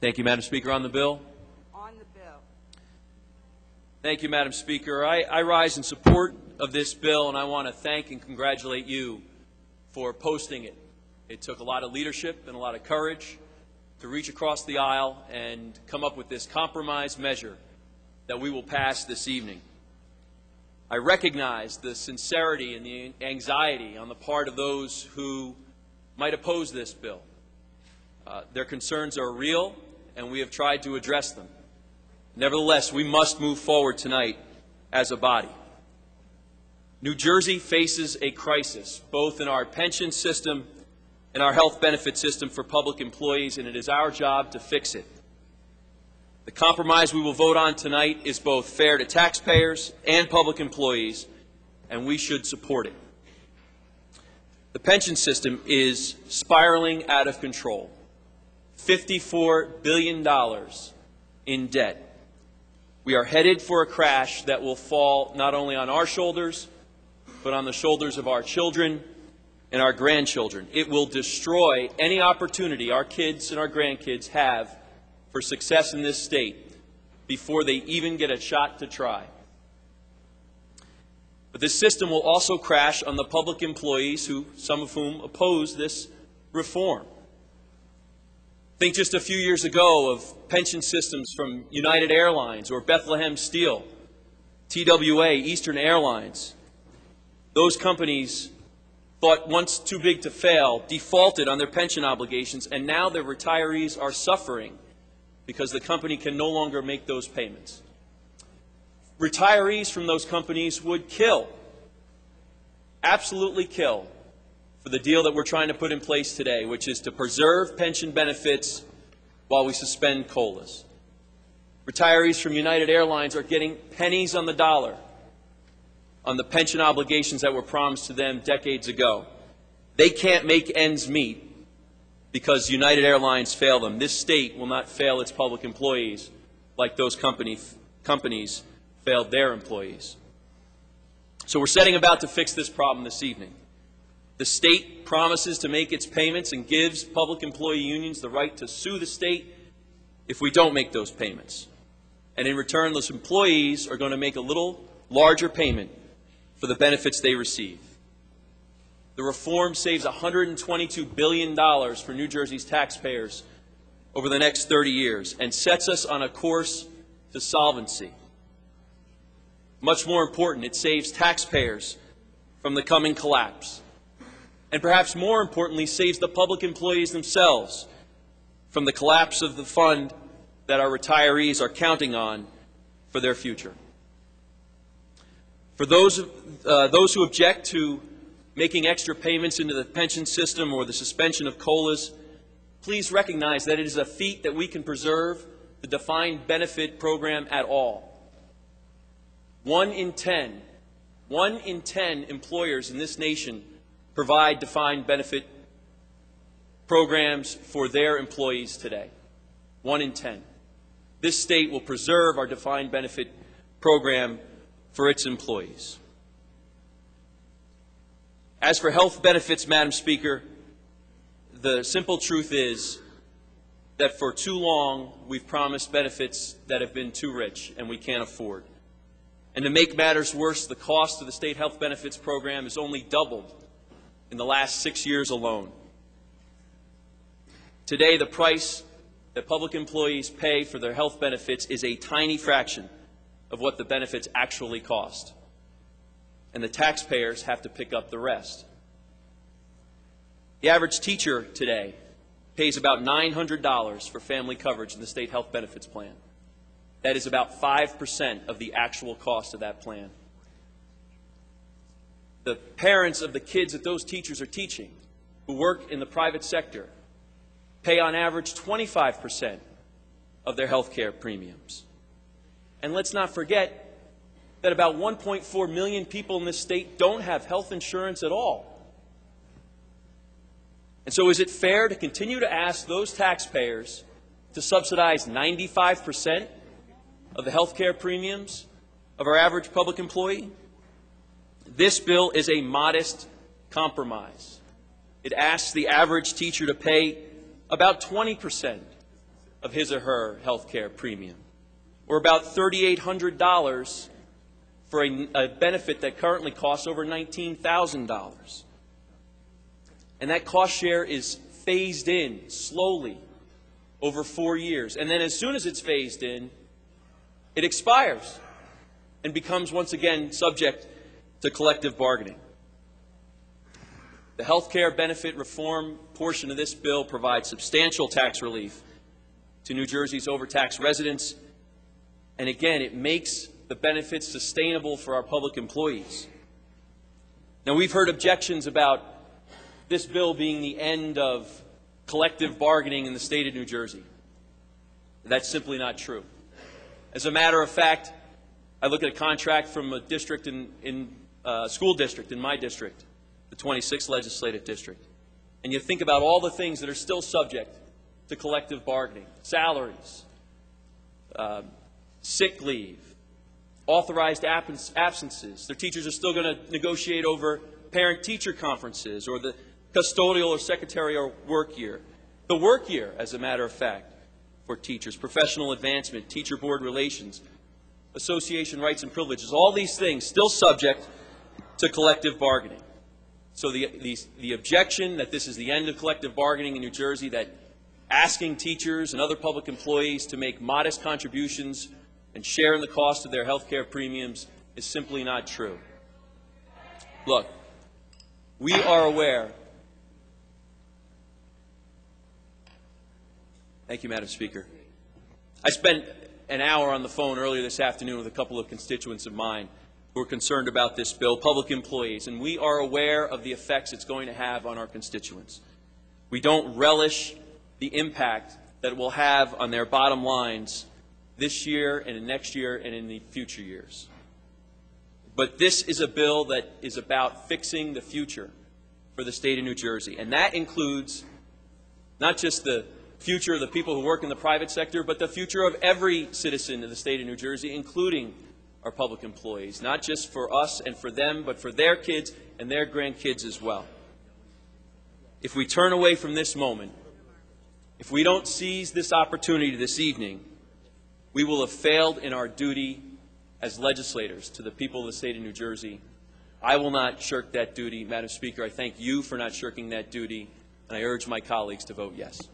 Thank you, Madam Speaker. On the bill? On the bill. Thank you, Madam Speaker. I rise in support of this bill, and I want to thank and congratulate you for posting it. It took a lot of leadership and a lot of courage to reach across the aisle and come up with this compromise measure that we will pass this evening. I recognize the sincerity and the anxiety on the part of those who might oppose this bill. Their concerns are real, and we have tried to address them. Nevertheless, we must move forward tonight as a body. New Jersey faces a crisis, both in our pension system and our health benefit system for public employees, and it is our job to fix it. The compromise we will vote on tonight is both fair to taxpayers and public employees, and we should support it. The pension system is spiraling out of control. $54 billion in debt. We are headed for a crash that will fall not only on our shoulders, but on the shoulders of our children and our grandchildren. It will destroy any opportunity our kids and our grandkids have for success in this state before they even get a shot to try. But this system will also crash on the public employees, some of whom oppose this reform. Think just a few years ago of pension systems from United Airlines or Bethlehem Steel, TWA, Eastern Airlines. Those companies thought once too big to fail, defaulted on their pension obligations, and now their retirees are suffering because the company can no longer make those payments. Retirees from those companies would kill, absolutely kill, for the deal that we're trying to put in place today, which is to preserve pension benefits while we suspend COLAs. Retirees from United Airlines are getting pennies on the dollar on the pension obligations that were promised to them decades ago. They can't make ends meet because United Airlines failed them. This state will not fail its public employees like those companies failed their employees. So we're setting about to fix this problem this evening. The state promises to make its payments and gives public employee unions the right to sue the state if we don't make those payments. And in return, those employees are going to make a little larger payment for the benefits they receive. The reform saves $122 billion for New Jersey's taxpayers over the next 30 years and sets us on a course to solvency. Much more important, it saves taxpayers from the coming collapse. And perhaps more importantly, saves the public employees themselves from the collapse of the fund that our retirees are counting on for their future. For those who object to making extra payments into the pension system or the suspension of COLAs, please recognize that it is a feat that we can preserve the defined benefit program at all. 1 in 10 employers in this nation provide defined benefit programs for their employees today. 1 in 10. This state will preserve our defined benefit program for its employees. As for health benefits, Madam Speaker, the simple truth is that for too long we've promised benefits that have been too rich and we can't afford. And to make matters worse, the cost of the state health benefits program has only doubled in the last 6 years alone. Today, the price that public employees pay for their health benefits is a tiny fraction of what the benefits actually cost. And the taxpayers have to pick up the rest. The average teacher today pays about $900 for family coverage in the state health benefits plan. That is about 5% of the actual cost of that plan. The parents of the kids that those teachers are teaching, who work in the private sector, pay on average 25% of their health care premiums. And let's not forget that about 1.4 million people in this state don't have health insurance at all. And so is it fair to continue to ask those taxpayers to subsidize 95% of the health care premiums of our average public employee? This bill is a modest compromise. It asks the average teacher to pay about 20% of his or her health care premium, or about $3,800 for a benefit that currently costs over $19,000. And that cost share is phased in slowly over 4 years. And then as soon as it's phased in, it expires and becomes once again subject to collective bargaining. The health care benefit reform portion of this bill provides substantial tax relief to New Jersey's overtaxed residents, and again, it makes the benefits sustainable for our public employees. Now, we've heard objections about this bill being the end of collective bargaining in the state of New Jersey. That's simply not true. As a matter of fact, I look at a contract from a district school district in my district, the 26th legislative district, and you think about all the things that are still subject to collective bargaining: salaries, sick leave, authorized absences. Their teachers are still going to negotiate over parent-teacher conferences or the custodial or secretarial work year. The work year, as a matter of fact, for teachers, professional advancement, teacher board relations, association rights and privileges, all these things still subject to collective bargaining. So the objection that this is the end of collective bargaining in New Jersey, that asking teachers and other public employees to make modest contributions and share in the cost of their health care premiums, is simply not true. Look, we are aware. Thank you, Madam Speaker. I spent an hour on the phone earlier this afternoon with a couple of constituents of mine who are concerned about this bill, public employees, and we are aware of the effects it's going to have on our constituents. We don't relish the impact that it will have on their bottom lines this year and in next year and in the future years. But this is a bill that is about fixing the future for the state of New Jersey, and that includes not just the future of the people who work in the private sector, but the future of every citizen in the state of New Jersey, including our public employees, not just for us and for them, but for their kids and their grandkids as well. If we turn away from this moment, if we don't seize this opportunity this evening, we will have failed in our duty as legislators to the people of the state of New Jersey. I will not shirk that duty. Madam Speaker, I thank you for not shirking that duty, and I urge my colleagues to vote yes.